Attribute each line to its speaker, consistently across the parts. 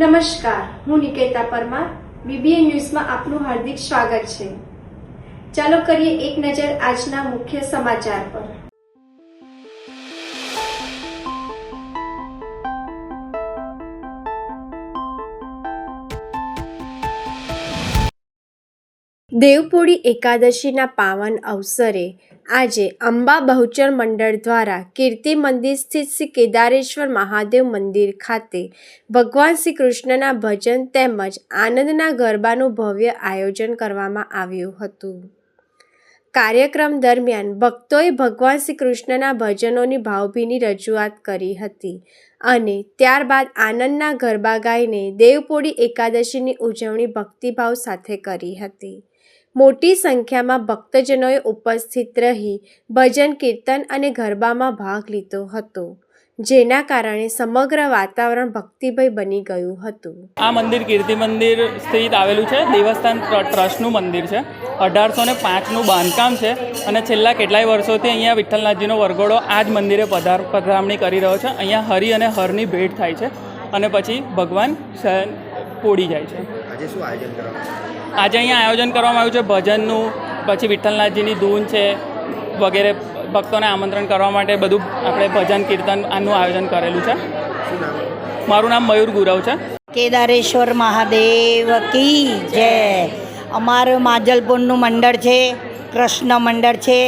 Speaker 1: નમસ્કાર, હું નિકેતા પરમાર. બીબીએન ન્યૂઝમાં આપનું હાર્દિક સ્વાગત છે. ચાલો કરીએ એક નજર આજના મુખ્ય સમાચાર પર. દેવપોળી એકાદશીના પાવન અવસરે આજે અંબા બહુચર મંડળ દ્વારા કીર્તિ મંદિર સ્થિત શ્રી કેદારેશ્વર મહાદેવ મંદિર ખાતે ભગવાન શ્રી કૃષ્ણના ભજન તેમજ આનંદના ગરબાનું ભવ્ય આયોજન કરવામાં આવ્યું હતું. કાર્યક્રમ દરમિયાન ભક્તોએ ભગવાન શ્રી કૃષ્ણના ભજનોની ભાવભીની રજૂઆત કરી હતી અને ત્યારબાદ આનંદના ગરબા ગાઈને દેવપોળી એકાદશીની ઉજવણી ભક્તિભાવ સાથે કરી હતી. મોટી સંખ્યામાં ભક્તજનોએ ઉપસ્થિત રહી ભજન કીર્તન અને ગરબામાં ભાગ લીધો હતો, જેના કારણે સમગ્ર વાતાવરણ ભક્તિમય બની ગયું હતું.
Speaker 2: આ મંદિર કીર્તિ મંદિર સ્થિત આવેલું છે. દેવસ્થાન ટ્રસ્ટનું મંદિર છે. 1805નું બાંધકામ છે અને છેલ્લા કેટલાય વર્ષોથી અહીંયા વિઠ્ઠલનાથજીનો વરઘોડો આ જ મંદિરે પધરામણી કરી રહ્યો છે. અહીંયા હરિ અને હરની ભેટ થાય છે અને પછી ભગવાન પોળી જાય છે. આજે અહીંયા આયોજન કરવામાં આવ્યું છે ભજનનું, પછી વિઠ્ઠલનાથજીની ધૂન છે વગેરે. ભક્તોને આમંત્રણ કરવા માટે બધું આપણે ભજન કીર્તન આનું આયોજન કરેલું છે. મારું નામ મયુર ગુરવ છે.
Speaker 3: કેદારેશ્વર મહાદેવ કી જય. અમારું માજલપુરનું મંડળ છે, કૃષ્ણ મંડળ છે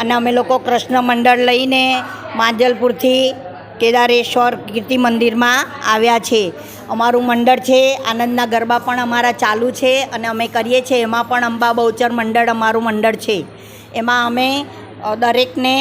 Speaker 3: અને અમે લોકો કૃષ્ણ મંડળ લઈને માજલપુરથી કેદારેશ્વર કીર્તિ મંદિરમાં આવ્યા છે. અમારું મંડળ છે, આનંદના ગરબા પણ અમારા ચાલુ છે અને અમે કરીએ છીએ. એમાં પણ અંબા બહુચર મંડળ અમારું મંડળ છે. એમાં અમે દરેકને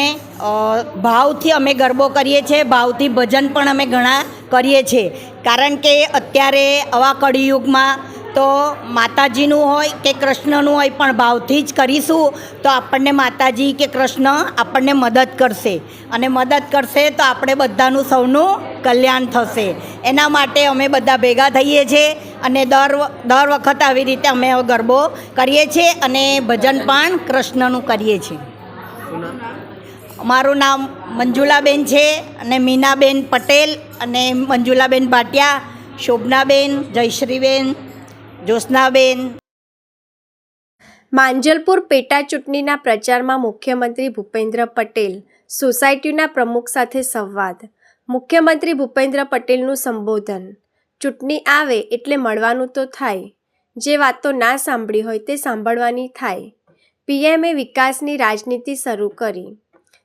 Speaker 3: ભાવથી અમે ગરબો કરીએ છીએ, ભાવથી ભજન પણ અમે ઘણા કરીએ છીએ. કારણ કે અત્યારે આવા કળિયુગમાં તો માતાજીનું હોય કે કૃષ્ણનું હોય, પણ ભાવથી જ કરીશું તો આપણને માતાજી કે કૃષ્ણ આપણને મદદ કરશે અને મદદ કરશે તો આપણે બધાનું સૌનું કલ્યાણ થશે. એના માટે અમે બધા ભેગા થઈએ છીએ અને દર વખત આવી રીતે અમે ગરબો કરીએ છીએ અને ભજન પણ કૃષ્ણનું કરીએ છીએ. મારું નામ મંજુલાબેન છે અને મીનાબેન પટેલ અને મંજુલાબેન ભાટિયા, શોભનાબેન, જયશ્રીબેન, જ્યોત્સનાબેન.
Speaker 1: માંજલપુર પેટા ચૂંટણીના પ્રચારમાં મુખ્યમંત્રી ભૂપેન્દ્ર પટેલ સોસાયટીના પ્રમુખ સાથે સંવાદ. મુખ્યમંત્રી ભૂપેન્દ્ર પટેલનું સંબોધન. ચૂંટણી આવે એટલે મળવાનું તો થાય, જે વાતો ના સાંભળી હોય તે સાંભળવાની થાય. પીએમએ વિકાસની રાજનીતિ શરૂ કરી.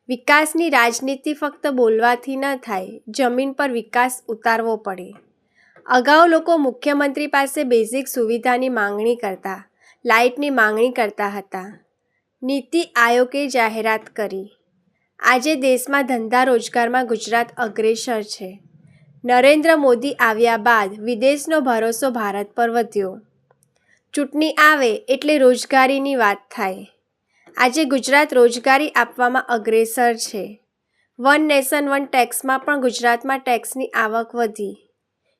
Speaker 1: વિકાસની રાજનીતિ ફક્ત બોલવાથી ન થાય, જમીન પર વિકાસ ઉતારવો પડે. અગાઉ લોકો મુખ્યમંત્રી પાસે બેઝિક સુવિધાની માંગણી કરતા, લાઇટની માંગણી કરતા હતા. નીતિ આયોગે જાહેરાત કરી. આજે દેશમાં ધંધા રોજગારમાં ગુજરાત અગ્રેસર છે. નરેન્દ્ર મોદી આવ્યા બાદ વિદેશનો ભરોસો ભારત પર વધ્યો. ચૂંટણી આવે એટલે રોજગારીની વાત થાય. આજે ગુજરાત રોજગારી આપવામાં અગ્રેસર છે. વન નેશન વન ટેક્સમાં પણ ગુજરાતમાં ટેક્સની આવક વધી.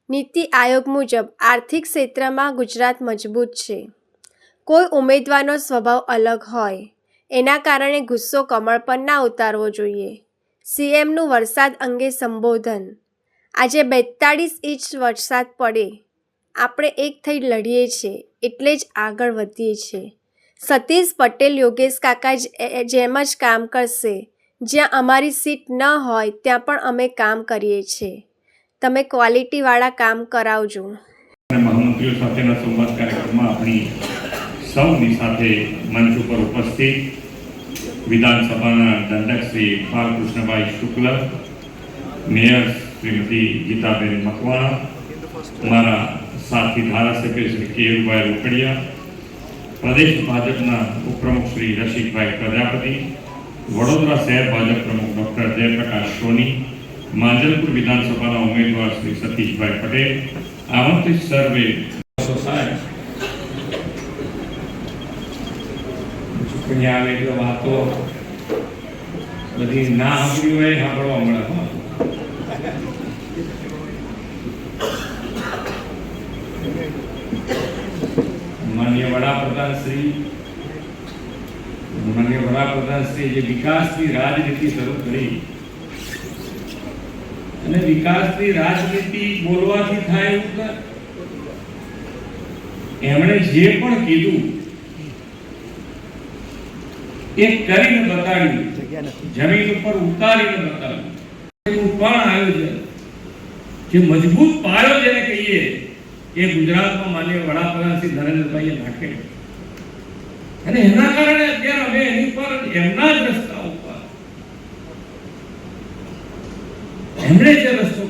Speaker 1: નીતિ આયોગ મુજબ આર્થિક ક્ષેત્રમાં ગુજરાત મજબૂત છે. કોઈ ઉમેદવારનો સ્વભાવ અલગ હોય, એના કારણે ગુસ્સો કમળ પર ના ઉતારવો જોઈએ. સીએમનું વરસાદ અંગે સંબોધન. આજે 42 ઇંચ વરસાદ પડે. આપણે એક થઈ લડીએ છીએ એટલે જ આગળ વધીએ છીએ. સતીશ પટેલ યોગેશ કાકા જેમ જ કામ કરશે. જ્યાં અમારી સીટ ન હોય ત્યાં પણ અમે કામ કરીએ છીએ. તમે ક્વોલિટીવાળા કામ કરાવજો.
Speaker 4: મહામંત્રીઓ સાથેના સંવાદ કાર્યક્રમમાં આપણી સૌની સાથે મંચ ઉપર ઉપસ્થિત વિધાનસભાના દંડક શ્રી બાલકૃષ્ણભાઈ શુક્લ, મેયર શ્રીમતી ગીતાબેન મકવાણા, મારા સાથી ધારાસભ્ય શ્રી કેયુભાઈ રોકડિયા, પ્રદેશ ભાજપના ઉપપ્રમુખ શ્રી રસિકભાઈ પ્રજાપતિ, વડોદરા શહેર ભાજપ પ્રમુખ ડૉક્ટર જયપ્રકાશ સોની, માંજલપુર વિધાનસભાના ઉમેદવાર શ્રી સતીશભાઈ પટેલ, આમંત્રિત સર્વે ચૂંટણી આવે એટલે વાતો બધી ના સાંભળી હોય સાંભળવા મળે. માનનીય વડાપ્રધાન શ્રી જે વિકાસની રાજનીતિ શરૂ કરી અને વિકાસની રાજનીતિ બોલવાથી થાય એવું એમણે જે પણ કીધું એ કરીને બતાડ્યું, જમીન ઉપર ઉતારીને બતાડ્યું. એવું પણ આયોજન જે મજબૂત પાયો જેને કહીએ એ ગુજરાતમાં માનનીય વડાપ્રધાન શ્રી નરેન્દ્રભાઈએ નાખેલો અને એના કારણે અત્યારે અમે એની પર એમના જ રસ્તા ઉપર એમણે જે રસ્તો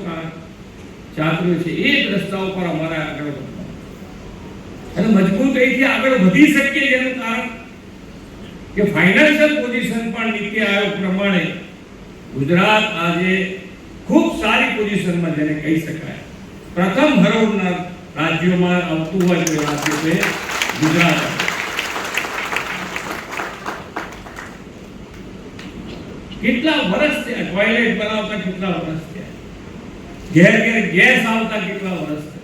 Speaker 4: ચાલ્યો છે એ જ રસ્તા ઉપર અમારે આગળ વધવું અને મજબૂતાઈથી આગળ વધી શકીએ. જેનું કારણ કે ફાઇનાન્શિયલ પોઝિશન પણ નીતિ આયોગ પ્રમાણે ગુજરાત આજે ખૂબ સારી પોઝિશનમાં જેને કહી શકાય પ્રથમ હરોળના રાજ્યોમાં આવતું હોય તો રાજ્ય છે ગુજરાત. કેટલા વર્ષ થયા ટોયલેટ બનાવતા, કેટલા વર્ષ થયા ઘેર ઘેર ગેસ આવતા, કેટલા વર્ષ થયા.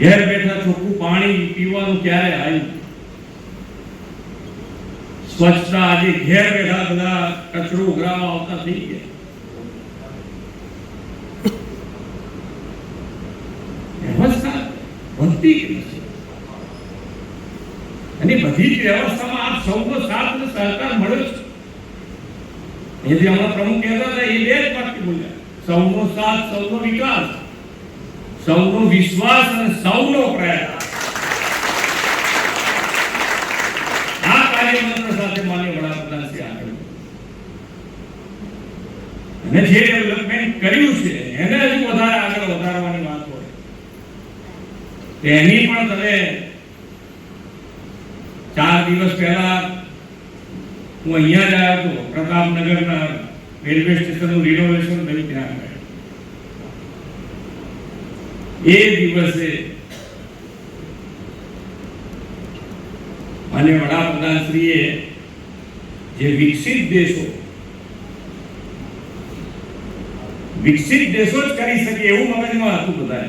Speaker 4: ઘેર બેઠા ચોખ્ખું પાણી પીવાનું ક્યારે આવ્યું. સ્વચ્છતા આજે ઘેર બેઠા બધા કચરો ઉઘરાવા આવતા થઈ ગયા. વ્યવસ્થા વધતી ગઈ છે અને બધી જ વ્યવસ્થામાં આપ સૌનો સાથ અને સહકાર મળ્યો છે. એ જે હમણાં પ્રમુખ કહેતા હતા એ બે જ વાક્ય બોલ્યા, સૌનો સાથ, સૌનો વિકાસ, સૌનો વિશ્વાસ અને સૌનો પ્રયાસ. આ કાર્યમંત્ર સાથે માનનીય વડાપ્રધાન શ્રી આગળ અને જે ડેવલપમેન્ટ કર્યું છે એને હજુ વધારે આગળ વધારવાની વાત હોય તેની પણ તમે 4 દિવસ પહેલા હું અહીંયા જ આવ્યો હતો. પ્રતાપનગરના રેલવે સ્ટેશનનું રિનોવેશન થયું ત્યાં એ દિવસે માનનીય વડાપ્રધાન શ્રીએ જે વિકસિત દેશો જ કરી શકે એવું મગજમાં હતું બધા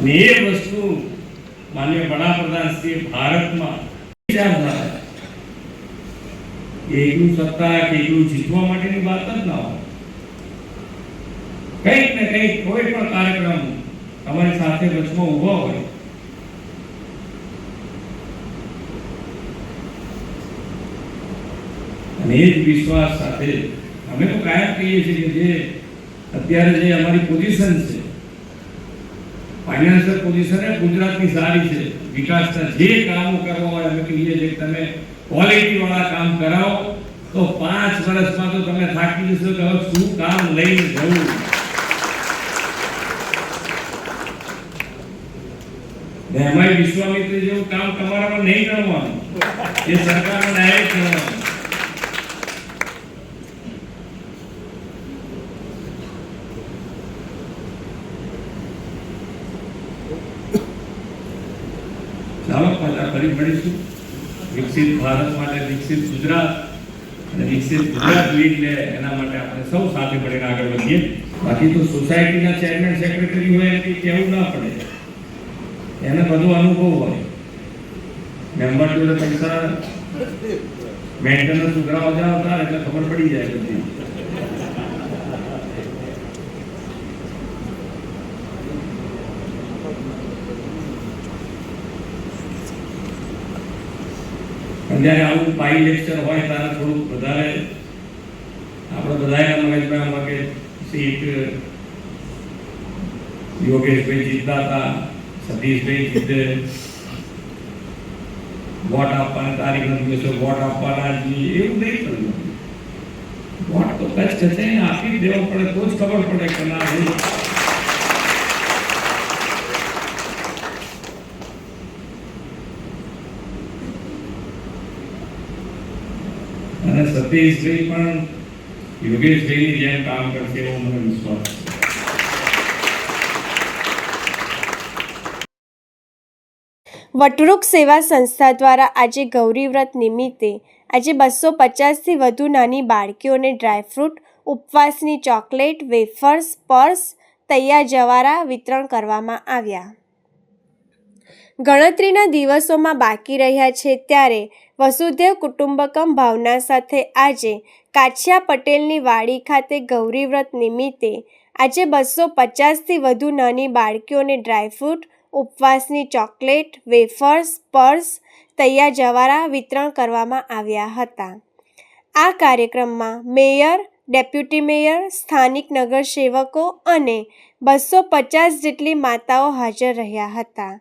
Speaker 4: અને એ વસ્તુ માનનીય વડાપ્રધાન શ્રી ભારતમાં એકલું સત્તા કે એકલું જીતવા માટેની વાત જ ના હોય. કંઈક ને કંઈક કોઈ પણ કાર્યક્રમ તમારી સાથે વચમાં ઉભો હોય અને એ જ વિશ્વાસ સાથે અમે તો કાયમ કહીએ છીએ કે જે અત્યારે જે અમારી પોઝિશન છે ફાઇનાન્શિયલ પોઝિશન એ ગુજરાતની સારી છે. વિકાસના જે કામો કરવા હોય અમે કહીએ છીએ કે તમે ક્વોલિટી વાળા કામ કરાવો તો 5 વર્ષમાં તો તમે થાકી જશો કે હવે શું કામ લઈને જવું. એમાંય વિશ્વામિત્ર જેવું કામ તમારામાં નહીં કરવાનું, એ સરકારનો ડાયરેક્ટ કરવાનું. ચાલો પાછા ફરી મળીશું. વિકસિત ભારત માટે વિકસિત ગુજરાત અને વિકસિત ગુજરાત લીડ લે એના માટે આપણે સૌ સાથે મળીને આગળ વધીએ. બાકી તો સોસાયટીના ચેરમેન સેક્રેટરી હોય એ કહેવું ના પડે, એને બધો અનુભવ હોય. મેમ્બર જોડે પૈસા મેન્ટેનન્સ ઉઘરાવા જાવતા એટલે ખબર પડી જાય બધી. જ્યારે આવું પાઈ લેક્ચર હોય ત્યારે થોડુંક વધારે આપણે બધાના મગજમાં મગે સીટ યોગેશભાઈ જીતતા હતા, સતીશભાઈ જીતે, વોટ આપવાના તારીખના દિવસે વોટ આપવાના એવું નહીં કર્યું. વોટ તો કચ્છ છે આપી દેવો પડે તો જ ખબર પડે કે ના અને સતીશભાઈ પણ યોગેશભાઈની જેમ કામ કરશે એવો મને વિશ્વાસ છે.
Speaker 1: વટવૃક્ષ સેવા સંસ્થા દ્વારા આજે ગૌરી વ્રત નિમિત્તે આજે 250થી વધુ નાની બાળકીઓને ડ્રાયફ્રૂટ, ઉપવાસની ચોકલેટ, વેફર્સ, પર્સ, તૈયાર જવારા વિતરણ કરવામાં આવ્યા. ગણતરીના દિવસોમાં બાકી રહ્યા છે ત્યારે વસુધૈવ કુટુંબકમ ભાવના સાથે આજે કાછિયા પટેલની વાડી ખાતે ગૌરી વ્રત નિમિત્તે આજે 250થી વધુ નાની બાળકીઓને ડ્રાયફ્રૂટ, ઉપવાસની ચોકલેટ, વેફર્સ, પર્સ, તૈયાર જવારા વિતરણ કરવામાં આવ્યા હતા. આ કાર્યક્રમમાં મેયર, ડેપ્યુટી મેયર, સ્થાનિક નગરસેવકો અને 250 જેટલી માતાઓ હાજર રહ્યા હતા.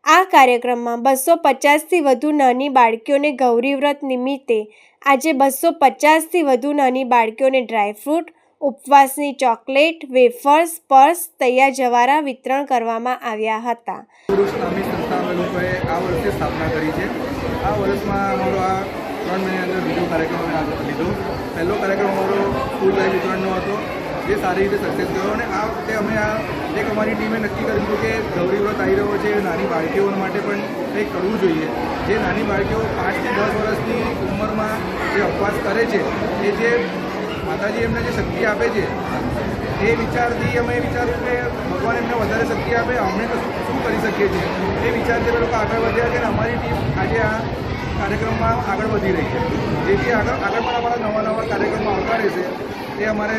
Speaker 1: આ કાર્યક્રમમાં 250થી વધુ નાની બાળકીઓને ગૌરી વ્રત નિમિત્તે આજે 250થી વધુ નાની બાળકીઓને ડ્રાયફ્રૂટ, ઉપવાસની ચોકલેટ, વેફર્સ, પર્સ, તૈયાર જવારા વિતરણ કરવામાં આવ્યા હતા.
Speaker 5: પુરુષ નામની સંસ્થા અમે લોકોએ આ વર્ષે સ્થાપના કરી છે. આ વર્ષમાં અમારો આ 3 મહિના અંદર બીજો કાર્યક્રમ અમે આગળ લીધો. પહેલો કાર્યક્રમ અમારો ફૂડ ડ્રાઈવ વિતરણનો હતો, જે સારી રીતે સક્સેસ ગયો. અને આ વખતે અમે એક અમારી ટીમે નક્કી કર્યું હતું કે ગૌરી વ્રત આવી રહ્યો છે, નાની બાળકીઓ માટે પણ કંઈક કરવું જોઈએ. જે નાની બાળકીઓ 5 થી 10 વર્ષની ઉંમરમાં જે ઉપવાસ કરે છે, એ જે માતાજી એમને જે શક્તિ આપે છે, એ વિચારથી અમે વિચાર્યું કે ભગવાન એમને વધારે શક્તિ આપે, અમને તો શું કરી શકીએ છીએ. એ વિચારથી અમે લોકો આગળ વધ્યા છે અને અમારી ટીમ આજે આ કાર્યક્રમમાં આગળ વધી રહી છે. જેથી આગળ પણ અમારા નવા કાર્યક્રમો આવતા રહેશે, એ અમારે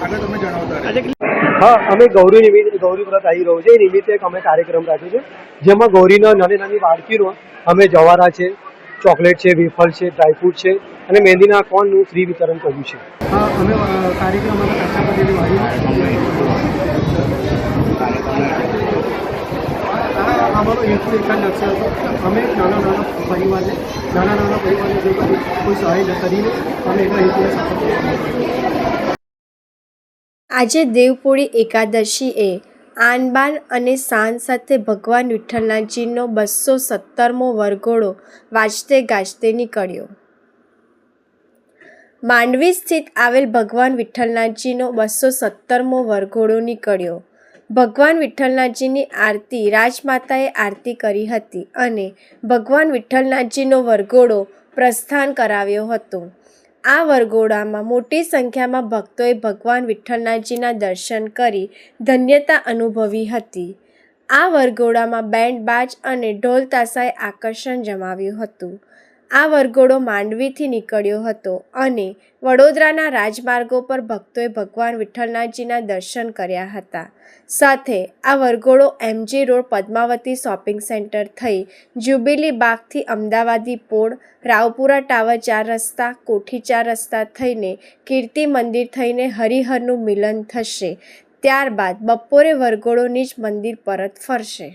Speaker 5: આગળ તમને જણાવતા રહે.
Speaker 6: હા, અમે ગૌરી વ્રત આવી રહ્યો છે એ નિમિત્તે એક અમે કાર્યક્રમ રાખ્યો છે, જેમાં ગૌરીના નાની બાળકીનો અમે જવારા છે, ચોકલેટ છે, વેફર છે, ડ્રાયફ્રૂટ છે અને મહેંદીના કોનનું ફ્રી વિતરણ કર્યું છે. હા, અમે કાર્યક્રમમાં કચ્છાપતિની વાડીમાં અમારો હેતુ એક જ લક્ષ્ય હતો. અમે નાના પરિવારને કોઈ સહાય કરીને અમે એના હેતુને સફળ કર્યા.
Speaker 1: આજે દેવપોળી એકાદશીએ આન બાન અને શાન સાથે ભગવાન વિઠ્ઠલનાથજીનો 217મો વરઘોડો વાજતે ગાજતે નીકળ્યો. માંડવી સ્થિત આવેલ ભગવાન વિઠ્ઠલનાથજીનો 217મો વરઘોડો નીકળ્યો. ભગવાન વિઠ્ઠલનાથજીની આરતી રાજમાતાએ આરતી કરી હતી અને ભગવાન વિઠ્ઠલનાથજીનો વરઘોડો પ્રસ્થાન કરાવ્યો હતો. આ વરઘોડામાં મોટી સંખ્યામાં ભક્તોએ ભગવાન વિઠ્ઠલનાથજીના દર્શન કરી ધન્યતા અનુભવી હતી. આ વરઘોડામાં બેન્ડ બાજ અને ઢોલ તાશાએ આકર્ષણ જમાવ્યું હતું. આ વરઘોડો માંડવીથી નીકળ્યો હતો અને વડોદરાના રાજમાર્ગો પર ભક્તોએ ભગવાન વિઠ્ઠલનાથજીના દર્શન કર્યા હતા. સાથે આ વરઘોડો MG road Padmavati shopping centre થઈ જ્યુબિલી બાગથી અમદાવાદી પોળ, રાવપુરા ટાવર 4 રસ્તા, કોઠી 4 રસ્તા થઈને કીર્તિ મંદિર થઈને હરિહરનું મિલન થશે. ત્યારબાદ બપોરે વરઘોડો નિજ મંદિર પરત ફરશે.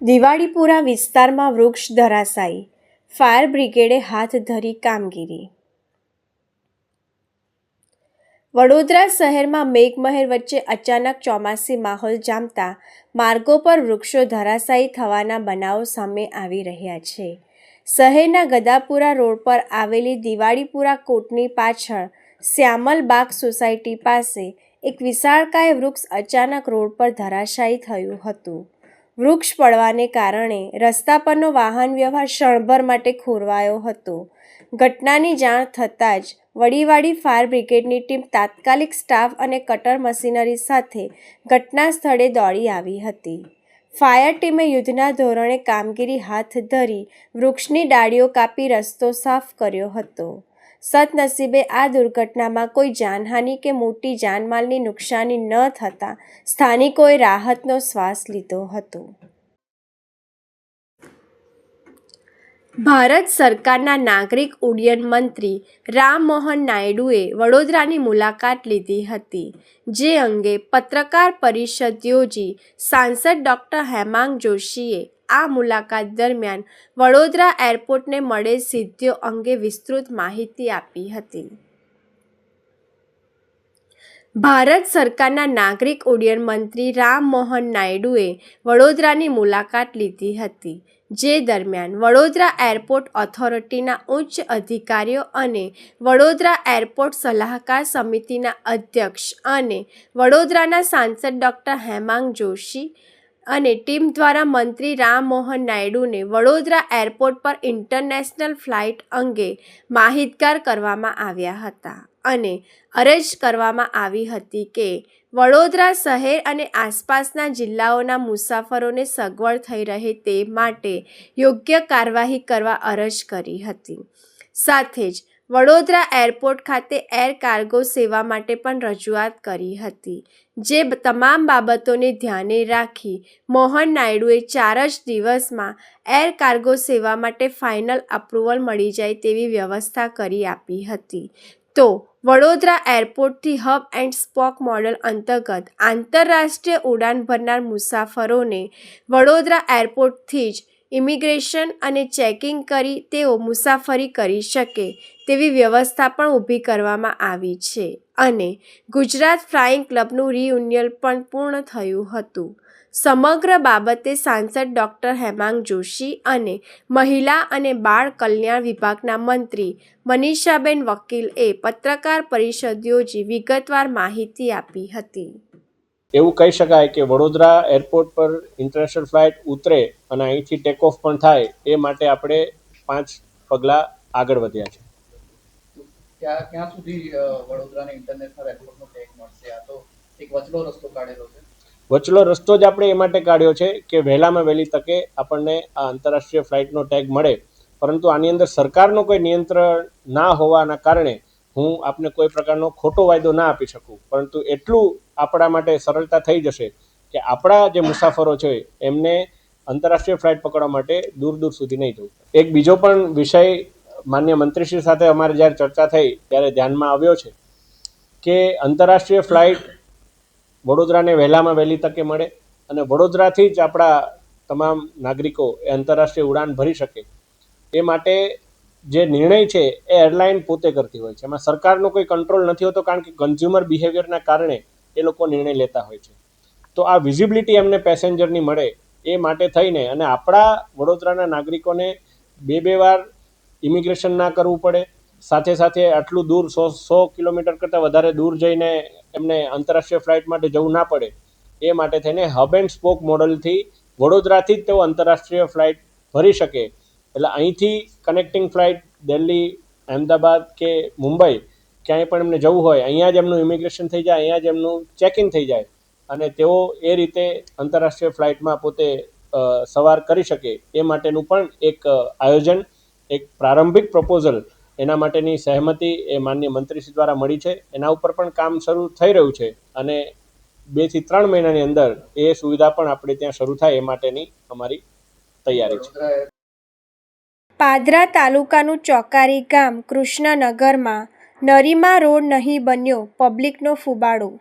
Speaker 1: દિવાળીપુરા વિસ્તારમાં વૃક્ષ ધરાશાયી, ફાયર બ્રિગેડે હાથ ધરી કામગીરી. વડોદરા શહેરમાં મેઘમહેર વચ્ચે અચાનક ચોમાસી માહોલ જામતા માર્ગો પર વૃક્ષો ધરાશાયી થવાના બનાવો સામે આવી રહ્યા છે. શહેરના ગદાપુરા રોડ પર આવેલી દિવાળીપુરા કોર્ટની પાછળ શ્યામલ બાગ સોસાયટી પાસે એક વિશાળકાય વૃક્ષ અચાનક રોડ પર ધરાશાયી થયું હતું. વૃક્ષ પડવાને કારણે રસ્તા પરનો વાહન વ્યવહાર ક્ષણભર માટે ખોરવાયો હતો. ઘટનાની જાણ થતાં જ વડીવાડી ફાયર બ્રિગેડની ટીમ તાત્કાલિક સ્ટાફ અને કટર મશીનરી સાથે ઘટના સ્થળે દોડી આવી હતી. ફાયર ટીમે યુદ્ધના ધોરણે કામગીરી હાથ ધરી વૃક્ષની ડાળીઓ કાપી રસ્તો સાફ કર્યો હતો. સદનસીબે આ દુર્ઘટનામાં કોઈ જાનહાનિ કે મોટી જાનમાલની નુકસાની ન થતાં સ્થાનિકોએ રાહતનો શ્વાસ લીધો હતો. ભારત સરકારના નાગરિક ઉડ્ડયન મંત્રી રામમોહન નાયડુએ વડોદરાની મુલાકાત લીધી હતી, જે અંગે પત્રકાર પરિષદ યોજી સાંસદ ડૉક્ટર હેમાંગ જોશીએ આ મુલાકાત દરમિયાન વડોદરા એરપોર્ટને મળેલ સિદ્ધિઓ અંગે વિસ્તૃત માહિતી આપી હતી. ભારત સરકારના નાગરિક ઉડ્ડયન મંત્રી રામમોહન નાયડુએ વડોદરાની મુલાકાત લીધી હતી, જે દરમિયાન વડોદરા એરપોર્ટ ઓથોરિટીના ઉચ્ચ અધિકારીઓ અને વડોદરા એરપોર્ટ સલાહકાર સમિતિના અધ્યક્ષ અને વડોદરાના સાંસદ ડૉક્ટર હેમાંગ જોશી અને ટીમ દ્વારા મંત્રી રામ મોહન નાયડુને વડોદરા એરપોર્ટ પર ઇન્ટરનેશનલ ફ્લાઇટ અંગે માહિતગાર કરવામાં આવ્યા હતા અને અરજ કરવામાં આવી હતી કે વડોદરા શહેર અને આસપાસના જિલ્લાઓના મુસાફરોને સગવડ થઈ રહે તે માટે યોગ્ય કાર્યવાહી કરવા અરજ કરી હતી. સાથે જ વડોદરા એરપોર્ટ ખાતે એર કાર્ગો સેવા માટે પણ રજૂઆત કરી હતી, જે તમામ બાબતોને ધ્યાને રાખી મોહન નાયડુએ 4 જ દિવસમાં એર કાર્ગો સેવા માટે ફાઇનલ અપ્રુવલ મળી જાય તેવી વ્યવસ્થા કરી આપી હતી. તો વડોદરા એરપોર્ટથી હબ એન્ડ સ્પોક મોડલ અંતર્ગત આંતરરાષ્ટ્રીય ઉડાન ભરનાર મુસાફરોને વડોદરા એરપોર્ટથી જ ઇમિગ્રેશન અને ચેકિંગ કરી તેઓ મુસાફરી કરી શકે તેવી વ્યવસ્થા પણ ઊભી કરવામાં આવી છે અને ગુજરાત ફ્લાઇંગ ક્લબનું રિયુનિયન પણ પૂર્ણ થયું હતું. સમગ્ર બાબતે સાંસદ ડૉક્ટર હેમાંગ જોશી અને મહિલા અને બાળ કલ્યાણ વિભાગના મંત્રી મનીષાબેન વકીલએ પત્રકાર પરિષદ યોજી વિગતવાર માહિતી આપી હતી.
Speaker 7: એવું કહી શકાય કે વડોદરા એરપોર્ટ પર ઇન્ટરનેશનલ ફ્લાઇટ ઉતરે અને અહીંથી ટેક ઓફ પણ થાય એ માટે આપણે 5 પગલાં આગળ વધ્યા છે.
Speaker 8: ક્યાં સુધી વડોદરાને ઇન્ટરનેશનલ એરપોર્ટનો ટેગ મળશે? આ તો એક વચલો રસ્તો કાઢેલો છે.
Speaker 7: વચલો રસ્તો જ આપણે એ માટે કાઢ્યો છે કે વહેલામાં વહેલી તકે આપણને આ આંતરરાષ્ટ્રીય ફ્લાઇટનો ટેગ મળે, પરંતુ આની અંદર સરકારનો કોઈ નિયંત્રણ ના હોવાના કારણે હું આપને કોઈ પ્રકારનો ખોટો વાયદો ના આપી શકું, પરંતુ એટલું આપણા માટે સરળતા થઈ જશે કે આપણા જે મુસાફરો છે એમને આંતરરાષ્ટ્રીય ફ્લાઇટ પકડવા માટે દૂર દૂર સુધી નહીં જવું. એક બીજો પણ વિષય માન્ય મંત્રીશ્રી સાથે અમારે જ્યારે ચર્ચા થઈ ત્યારે ધ્યાનમાં આવ્યો છે કે આંતરરાષ્ટ્રીય ફ્લાઇટ વડોદરાને વહેલામાં વહેલી તકે મળે અને વડોદરાથી જ આપણા તમામ નાગરિકો એ આંતરરાષ્ટ્રીય ઉડાન ભરી શકે એ માટે જે નિર્ણય છે એ એરલાઇન પોતે કરતી હોય છે. એમાં સરકારનો કોઈ કંટ્રોલ નથી હોતો, કારણ કે કન્ઝ્યુમર બિહેવિયરના કારણે એ લોકો નિર્ણય લેતા હોય છે. તો આ વિઝિબિલિટી એમને પેસેન્જરની મળે એ માટે થઈને અને આપણા વડોદરાના નાગરિકોને બે વાર ઇમિગ્રેશન ના કરવું પડે, સાથે સાથે આટલું દૂર 100 કિલોમીટર કરતાં વધારે દૂર જઈને એમને આંતરરાષ્ટ્રીય ફ્લાઇટ માટે જવું ના પડે એ માટે થઈને હબ એન્ડ સ્પોક મોડલથી વડોદરાથી જ તેઓ આંતરરાષ્ટ્રીય ફ્લાઇટ ભરી શકે. એટલે અહીંથી કનેક્ટિંગ ફ્લાઇટ દિલ્હી, અહેમદાબાદ કે મુંબઈ ક્યાંય પણ એમને જવું હોય અહીંયા જ એમનું ઇમિગ્રેશન થઈ જાય, અહીંયા જ એમનું ચેકિંગ થઈ જાય અને તેઓ એ રીતે આંતરરાષ્ટ્રીય ફ્લાઇટમાં પોતે સવાર કરી શકે એ માટેનું પણ એક આયોજન, એક પ્રારંભિક પ્રપોઝલ એના માટેની સહેમતિ એ માનનીય મંત્રીશ્રી દ્વારા મળી છે. એના ઉપર પણ કામ શરૂ થઈ રહ્યું છે અને 2 થી 3 મહિનાની અંદર એ સુવિધા પણ આપણે ત્યાં શરૂ થાય એ માટેની અમારી તૈયારી છે.
Speaker 1: પાદરા તાલુકાનું ચોકારી ગામ કૃષ્ણનગરમાં નરીમા રોડ નહીં બન્યો, પબ્લિકનો ફુબાડો.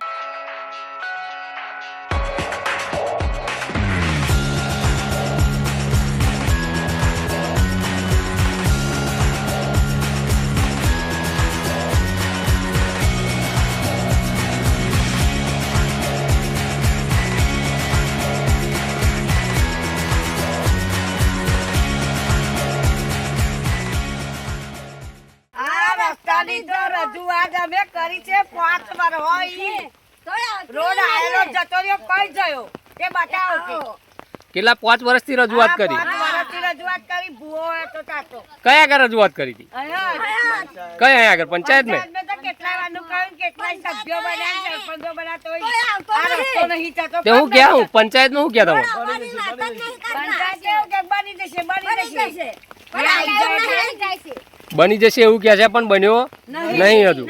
Speaker 3: રજૂઆત અમે કરી છે 5 વાર હોય રોડ આયેલો જતો રહ્યો કઈ ગયો એ બતાવો.
Speaker 2: કેટલા 5 વર્ષથી રજૂઆત કરી?
Speaker 3: 5 વર્ષથી રજૂઆત કરી. ભૂવો હોય તો તાતો
Speaker 2: કયા આગળ રજૂઆત કરી હતી? કયા આગળ? પંચાયતમાં?
Speaker 3: તો કેટલા વારનું કહ્યું, કેટલા સભ્યો બન્યા, સરપંચો બન્યા, તોય આ રસ્તો નહીં થતો.
Speaker 2: તે હું ક્યાં હું પંચાયતમાં હું ક્યાં તમે
Speaker 3: પંચાયત એવું કે બની જશે
Speaker 2: બની જશે એવું કહે છે પણ બન્યો નહીં હજુ.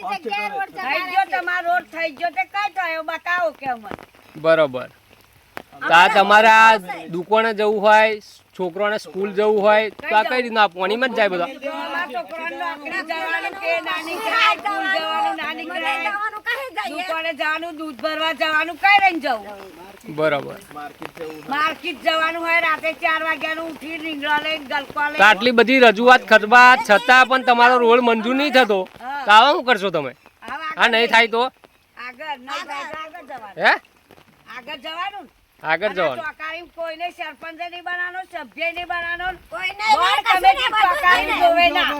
Speaker 3: થઈ ગયો તમારો રોડ થઈ ગયો તે કઈ થયો બતાવો કે અમને.
Speaker 2: બરોબર. તો આ તમારા દુકાને જવું હોય, છોકરાને સ્કૂલ જવું હોય તો આ કઈ રીતના પાણીમાં જ જાય બધા?
Speaker 3: જવાનું, દૂધ ભરવા જવાનું, કઈ રહીને જવું.
Speaker 2: બરોબર.
Speaker 3: માર્કેટ જવાનું હોય રાતે 4 વાગ્યાનું ઉઠી રીંગણા લઈને ગલકો લઈને.
Speaker 2: તો આટલી બધી રજૂઆત કરવા છતાં પણ તમારો રોડ મંજૂર નહીં થતો તો આવા શું કરશો તમે? આ નહીં થાય તો
Speaker 3: આગળ નહીં થાય તો આગળ જવાનું.
Speaker 2: હે
Speaker 3: આગળ જવાનું.
Speaker 9: આગળ જવાનું.
Speaker 3: ચોકારી કોઈને સરપંચ નહીં બનાવવાનો, સભ્ય નહીં બનાવવાનો,
Speaker 10: કોઈને
Speaker 3: બોર્ડ કમિટી ચોકારી જોવે ના.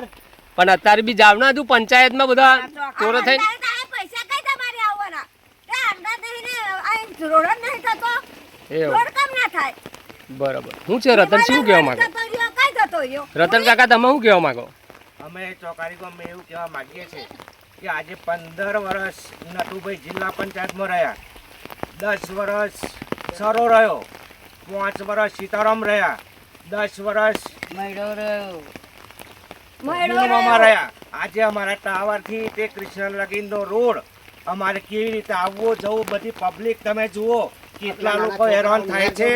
Speaker 9: પણ અત્યારે બી જાવ ના તું પંચાયતમાં બધા ચોરો થઈને
Speaker 10: પૈસા કઈ તમારે આવવાના તે અંદર નહીં ને આ રોડ જ નહીં થતો
Speaker 9: એવું
Speaker 10: રોડ કેમ ના થાય
Speaker 9: બરાબર. શું છે રતન, શું કહેવા માંગો?
Speaker 10: જતો રહ્યો કઈ જતો રહ્યો
Speaker 9: રતન કાકા તમે શું કહેવા માંગો?
Speaker 11: અમે ચોકારી ગામમાં એવું કહેવા માંગીએ છીએ કે આજે 15 વર્ષ નટુભાઈ જિલ્લા પંચાયતમાં રહ્યા, 10 વર્ષ સરો રહ્યો, 5 વર્ષ સીતારામ રહ્યા, 10 વર્ષ પૂનમમાં રહ્યા. આજે અમારા ટાવરથી તે કૃષ્ણ લગીનનો રોડ અમારે કેવી રીતે આવવું જવું બધી પબ્લિક તમે જુઓ કેટલા લોકો હેરાન થાય છે.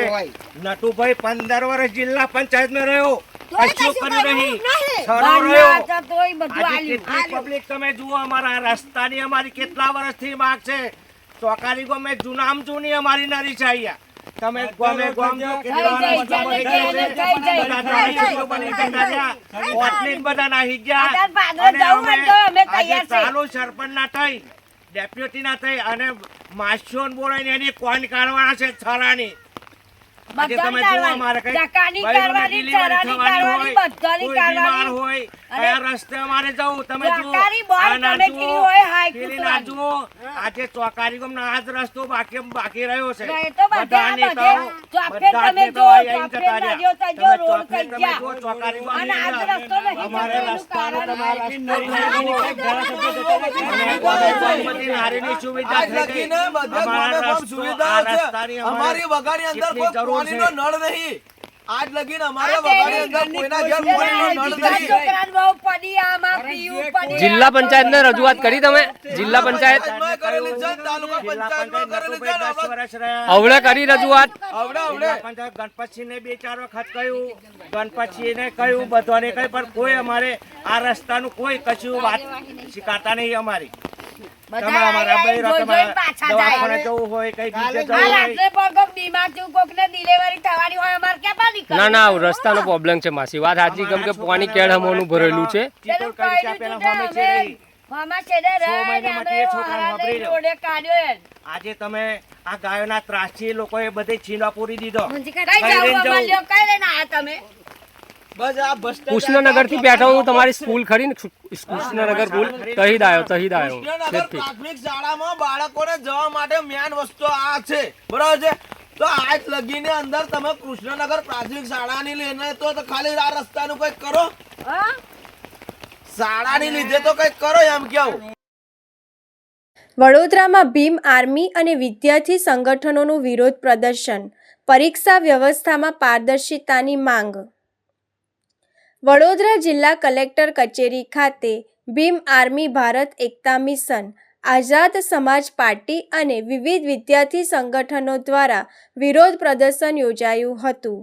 Speaker 11: નટુભાઈ 15 વર્ષ જિલ્લા પંચાયતમાં રહ્યો, કશું કર્યું નહીં, સરો રહ્યો. આજે કેટલી પબ્લિક તમે જુઓ, અમારા રસ્તાની અમારી કેટલા વર્ષથી માંગ છે. ચોકારી ગામે જૂનામ જૂની અમારી નરી છે અહીંયા. તમે ગામે ગામ જો કેટલા રસ્તા બની ગયા છે, બધા ધારાસભ્યો બની જતા રહ્યા, કોટલીન બધા નાહી ગયા. અને અમે આજે ચાલુ સરપંચ ના થઈ, ડેપ્યુટી ના થઈ અને માસ્યોન બોલાવીને એની કોણ કાઢવાના છે છરાની. આજે તમે જુઓ અમારે કઈ ડિલિવરી થવાની હોય, કોઈ બીમાર હોય, કયા રસ્તે અમારે જવું તમે જુઓ. આ ના જુઓ, પેલી ના જુઓ. આજે ચોકારી ગામનો આ જ રસ્તો બાકી રહ્યો છે. બધા નેતાઓ આવીને જતા રહ્યા. તમે જુઓ ચોકારી ગામ અમારે રસ્તાનો તમારે બધી નારીની સુવિધા થઈ ગઈ. અમારા રસ્તાની અમારી વગાડી અંદર કોઈ પાણીનો નળ નહીં. આજ લગીને અમારા વગાડી અંદર કોઈના ઘર પાણીનો નળ નહીં.
Speaker 9: જિલ્લા પંચાયતને રજૂઆત કરી તમે? જિલ્લા પંચાયત અવળે કરી રજૂઆત?
Speaker 11: ગણપતસિંહ ને 2-4 વખત કહ્યું, ગણપતસિંહ ને કહ્યું, બધાને કહ્યું, પણ કોઈ અમારે આ રસ્તાનું કોઈ કશું વાત શીખાતા નહીં. અમારી તમે અમારા બૈરો દવાખાને જવું હોય, કઈ બીજે જવું હોય.
Speaker 9: ના ના રસ્તાનો પ્રોબ્લેમ છે માસી, વાત સાચી. કેમ કે પાણી કેળ હમોનું ભરેલું છે. આજે તમે આ ગાયોના ત્રાસથી લોકોએ બધે છીનવા પૂરી દીધો. કૃષ્ણનગર થી બેઠો હું, તમારી સ્કૂલ ખરી ને કૃષ્ણનગર સ્કૂલ, તહીદ આવ્યો
Speaker 11: પ્રાથમિક શાળામાં બાળકોને જવા માટે મેન વસ્તુ આ છે, બરાબર છે. તો આજ લગીને અંદર તમે કૃષ્ણનગર પ્રાથમિક શાળાની લઈને તો ખાલી આ રસ્તાનું કઈક કરો, શાળાની લીધે તો કઈક કરો એમ કેવું.
Speaker 1: વડોદરામાં ભીમ આર્મી અને વિદ્યાર્થી સંગઠનોનું વિરોધ પ્રદર્શન, પરીક્ષા વ્યવસ્થામાં પારદર્શિતાની માંગ. વડોદરા જિલ્લા કલેક્ટર કચેરી ખાતે ભીમ આર્મી, ભારત એકતા મિશન, આઝાદ સમાજ પાર્ટી અને વિવિધ વિદ્યાર્થી સંગઠનો દ્વારા વિરોધ પ્રદર્શન યોજાયું હતું.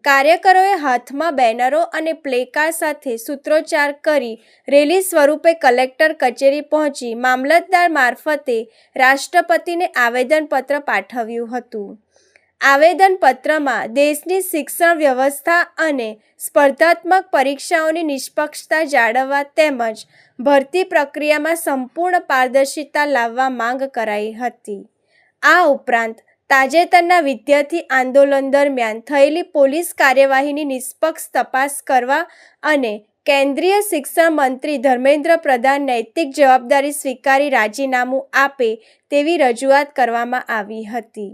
Speaker 1: કાર્યકરોએ હાથમાં બેનરો અને પ્લેકાર્ડ સાથે સૂત્રોચ્ચાર કરી રેલી સ્વરૂપે કલેક્ટર કચેરી પહોંચી મામલતદાર મારફતે રાષ્ટ્રપતિને આવેદનપત્ર પાઠવ્યું હતું. આવેદનપત્રમાં દેશની શિક્ષણ વ્યવસ્થા અને સ્પર્ધાત્મક પરીક્ષાઓની નિષ્પક્ષતા જાળવવા તેમજ ભરતી પ્રક્રિયામાં સંપૂર્ણ પારદર્શિતા લાવવા માંગ કરાઈ હતી. આ ઉપરાંત તાજેતરના વિદ્યાર્થી આંદોલન દરમિયાન થયેલી પોલીસ કાર્યવાહીની નિષ્પક્ષ તપાસ કરવા અને કેન્દ્રીય શિક્ષણ મંત્રી ધર્મેન્દ્ર પ્રધાન નૈતિક જવાબદારી સ્વીકારી રાજીનામું આપે તેવી રજૂઆત કરવામાં આવી હતી.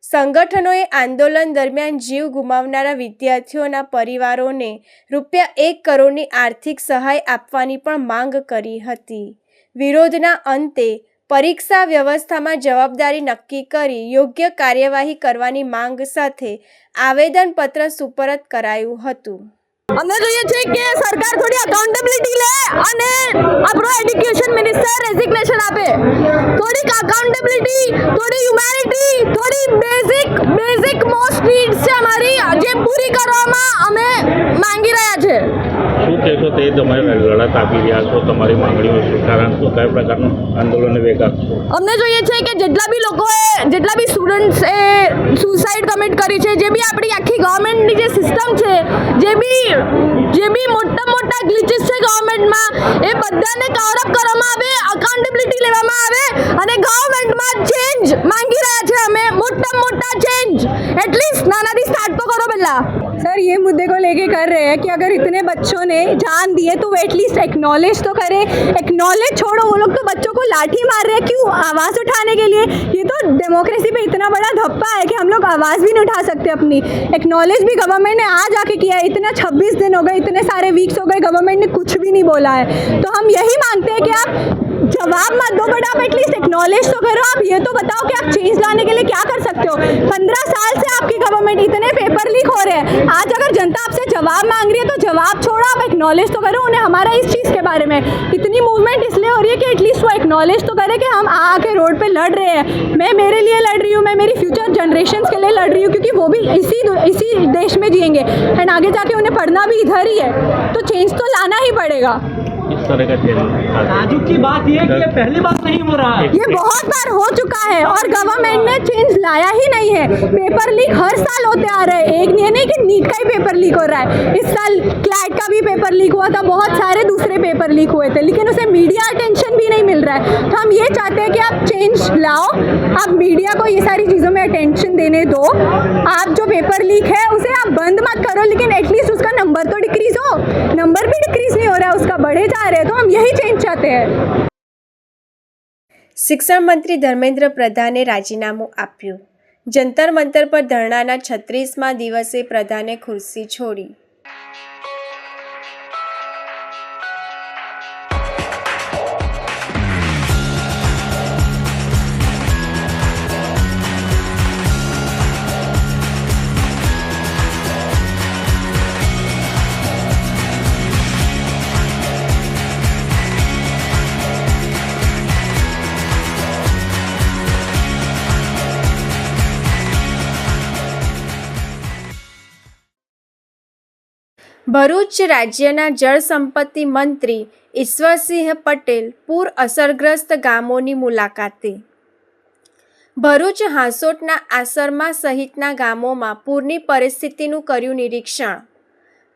Speaker 1: સંગઠનોએ આંદોલન દરમિયાન જીવ ગુમાવનારા વિદ્યાર્થીઓના પરિવારોને ₹1 કરોડની આર્થિક સહાય આપવાની પણ માંગ કરી હતી. વિરોધના અંતે પરીક્ષા વ્યવસ્થામાં જવાબદારી નક્કી કરી યોગ્ય કાર્યવાહી કરવાની માંગ સાથે આવેદનપત્ર સુપરત કરાયું હતું.
Speaker 12: અમને જોઈએ છે કે સરકાર થોડી અકાઉન્ટેબિલિટી લે અને આપણો એડ્યુકેશન મિનિસ્ટર રેઝિગ્નેશન આપે. થોડીક અકાઉન્ટેબિલિટી, થોડી હ્યુમેનિટી, થોડી બેઝિક મોસ્ટ નીડ્સ છે અમારી, જે પૂરી કરવામાં અમે માંગી રહ્યા છે.
Speaker 13: શું કહેશો તે તમે લડત આપી રહ્યા છો, તમારી માંગણીઓ કારણ શું, કયા પ્રકારનું આંદોલન વેગ આપશો?
Speaker 12: અમને જોઈએ છે કે જેટલા બી સ્ટુડન્ટ્સે સુસાઇડ કમિટ કરી છે, જે બી આપણી આખી ગવર્મેન્ટની જે સિસ્ટમ છે, જે બી જે બી મોટા ગ્લિચીસ છે ગવર્મેન્ટમાં એ બધાને કવર અપ કરવામાં આવે, અકાઉન્ટેબિલિટી લેવામાં આવે અને ગવર્મેન્ટમાં ચેન્જ માંગી રહ્યા છે અમે, મોટા चेंज एटलीस्ट नानादी स्टार्ट तो करो बिल्ला।
Speaker 14: सर ये मुद्दे को लेके कर रहे हैं कि अगर इतने बच्चों ने जान दी है तो वो एटलीस्ट एक्नॉलेज तो करे। एक्नॉलेज छोड़ो, वो लोग तो बच्चों को लाठी मार रहे हैं क्यों? आवाज़ उठाने के लिए। ये तो डेमोक्रेसी पे इतना बड़ा धप्पा है कि हम लोग आवाज़ भी नहीं उठा सकते अपनी। एक्नॉलेज भी गवर्नमेंट ने आज आके किया है, इतना 26 दिन हो गए, इतने सारे वीक्स हो गए, गवर्नमेंट ने कुछ भी नहीं बोला है। तो हम यही मांगते हैं कि आप जवाब मत दो बट आप एटलीस्ट एक्नॉलेज तो करो। आप ये तो बताओ कि आप चेंज लाने के लिए क्या कर सकते हो। 15 साल से आपकी गवर्नमेंट, इतने पेपर लीक हो रहे हैं, आज अगर जनता आपसे जवाब मांग रही है तो जवाब छोड़ो, आप एक्नॉलेज तो करो उन्हें हमारा इस चीज़ के बारे में। इतनी मूवमेंट इसलिए हो रही है कि एटलीस्ट वो एक्नॉलेज तो करे कि हम आके रोड पे लड़ रहे हैं। मैं मेरे लिए लड़ रही हूँ, मैं मेरी फ्यूचर जनरेशन के लिए लड़ रही हूँ, क्योंकि वो भी इसी देश में जिएंगे एंड आगे जाके उन्हें पढ़ना भी इधर ही है। तो चेंज तो लाना ही पड़ेगा।
Speaker 13: इस तरह का
Speaker 15: ताजुब की बात यह है कि पहली बार नहीं हो रहा है,
Speaker 14: ये बहुत बार हो चुका है और गवर्नमेंट ने चेंज लाया ही नहीं है। पेपर लीक हर साल होते आ रहे हैं, एक ये नहीं कि नीट का ही पेपर लीक हो रहा है। इस साल क्लैट का भी पेपर लीक हुआ था, बहुत सारे दूसरे पेपर लीक हुए थे, लेकिन उसे मीडिया अटेंशन भी नहीं मिल रहा है। तो हम ये चाहते हैं कि आप चेंज लाओ, आप मीडिया को ये सारी चीज़ों में अटेंशन देने दो। आप जो पेपर लीक है उसे आप बंद मत करो, लेकिन एटलीस्ट उसका नंबर तो डिक्रीज हो। नंबर भी डिक्रीज नहीं हो रहा है, उसका बढ़े जा रहे हैं। तो हम यही चेंज चाहते हैं।
Speaker 1: શિક્ષણ મંત્રી ધર્મેન્દ્ર પ્રધાને રાજીનામું આપ્યું। જંતર મંતર પર ધરણાના 36મા દિવસે પ્રધાને ખુરશી છોડી। ભરૂચ રાજ્યના જળસંપત્તિ મંત્રી ઈશ્વરસિંહ પટેલ પૂર અસરગ્રસ્ત ગામોની મુલાકાતે। ભરૂચ હાંસોટના આસરમા સહિતના ગામોમાં પૂરની પરિસ્થિતિનું કર્યું નિરીક્ષણ।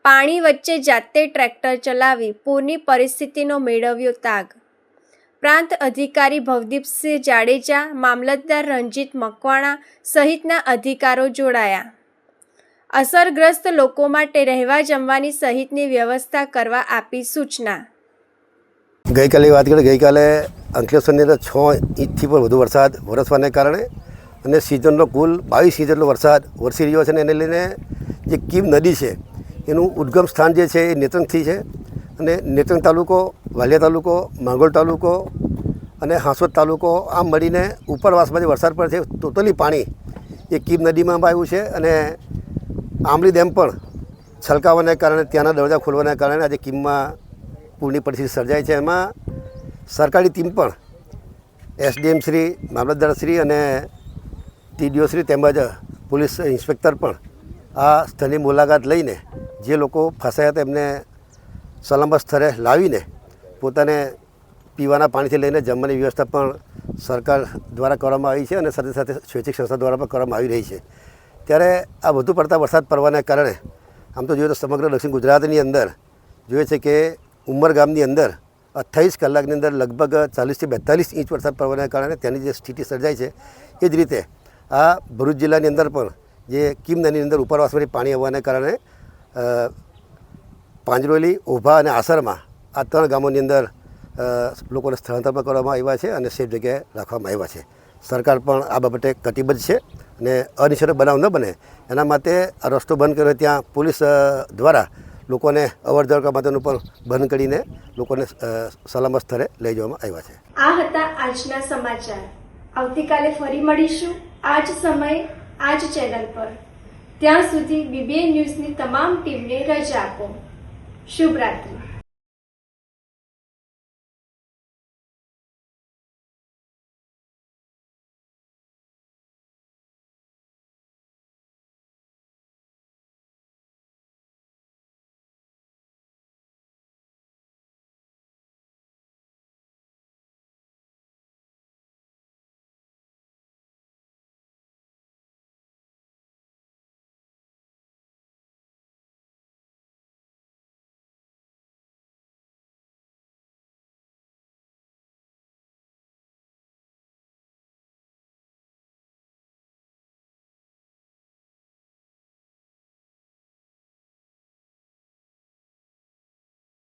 Speaker 1: પાણી વચ્ચે જાતે ટ્રેક્ટર ચલાવી પૂરની પરિસ્થિતિનો મેળવ્યો તાગ। પ્રાંત અધિકારી ભવદીપસિંહ જાડેજા, મામલતદાર રંજીત મકવાણા સહિતના અધિકારો જોડાયા। અસરગ્રસ્ત લોકો માટે રહેવા જમવાની સહિતની વ્યવસ્થા કરવા આપી સૂચના।
Speaker 16: ગઈકાલે વાત કરીએ, ગઈકાલે અંકલેશ્વરની અંદર 6 ઇંચથી પણ વધુ વરસાદ વરસવાને કારણે અને સિઝનનો કુલ 22 ઇંચ જેટલો વરસાદ વરસી રહ્યો છે અને એને લઈને જે કીમ નદી છે એનું ઉદ્ગમ સ્થાન જે છે એ નેત્રંગથી છે અને નેત્રંગ તાલુકો, વાલિયા તાલુકો, માંગોલ તાલુકો અને હાંસોદ તાલુકો આમ મળીને ઉપરવાસમાં જે વરસાદ પડે છે ટોટલી પાણી એ કીમ નદીમાં આવ્યું છે અને આંબલી ડેમ પણ છલકાવાને કારણે ત્યાંના દરવાજા ખોલવાના કારણે આજે કીમમાં પૂરની પરિસ્થિતિ સર્જાય છે। એમાં સરકારી ટીમ પણ એસડીએમ શ્રી, મામલતદાર શ્રી અને ટીડીઓ શ્રી તેમજ પોલીસ ઇન્સ્પેક્ટર પણ આ સ્થળની મુલાકાત લઈને જે લોકો ફસાયા હતા એમને સલામત સ્થળે લાવીને પોતાને પીવાના પાણીથી લઈને જમવાની વ્યવસ્થા પણ સરકાર દ્વારા કરવામાં આવી છે અને સાથે સાથે સ્વૈચ્છિક સંસ્થા દ્વારા પણ કરવામાં આવી રહી છે। ત્યારે આ વધુ પડતા વરસાદ પડવાના કારણે આમ તો જોઈએ તો સમગ્ર દક્ષિણ ગુજરાતની અંદર જોઈએ છે કે ઉમરગામની અંદર 28 કલાકની અંદર લગભગ 40થી 42 ઇંચ વરસાદ પડવાના કારણે ત્યાંની જે સ્થિતિ સર્જાય છે એ જ રીતે આ ભરૂચ જિલ્લાની અંદર પણ જે કીમ નદીની અંદર ઉપરવાસમાંથી પાણી આવવાના કારણે પાંજરોલી, ઓભા અને આસરમાં આ 3 ગામોની અંદર લોકોને સ્થળાંતર કરવામાં આવ્યા છે અને સેફ જગ્યાએ રાખવામાં આવ્યા છે। સરકાર પણ આ બાબતે કટિબદ્ધ છે અને અનિશ્ચિત બનાવ ન બને એના માટે આ રસ્તો બંધ કર્યો। ત્યાં પોલીસ દ્વારા લોકોને અવરજવર કરવા માટેનું પણ બંધ કરીને લોકોને સલામત સ્થળે લઈ જવામાં આવ્યા છે।
Speaker 1: આ હતા આજના સમાચાર। આવતીકાલે ફરી મળીશું આ જ સમયે આ જ ચેનલ પર। ત્યાં સુધી બીબીએન ન્યૂઝની તમામ ટીમને રજા આપો। શુભ રાત્રિ।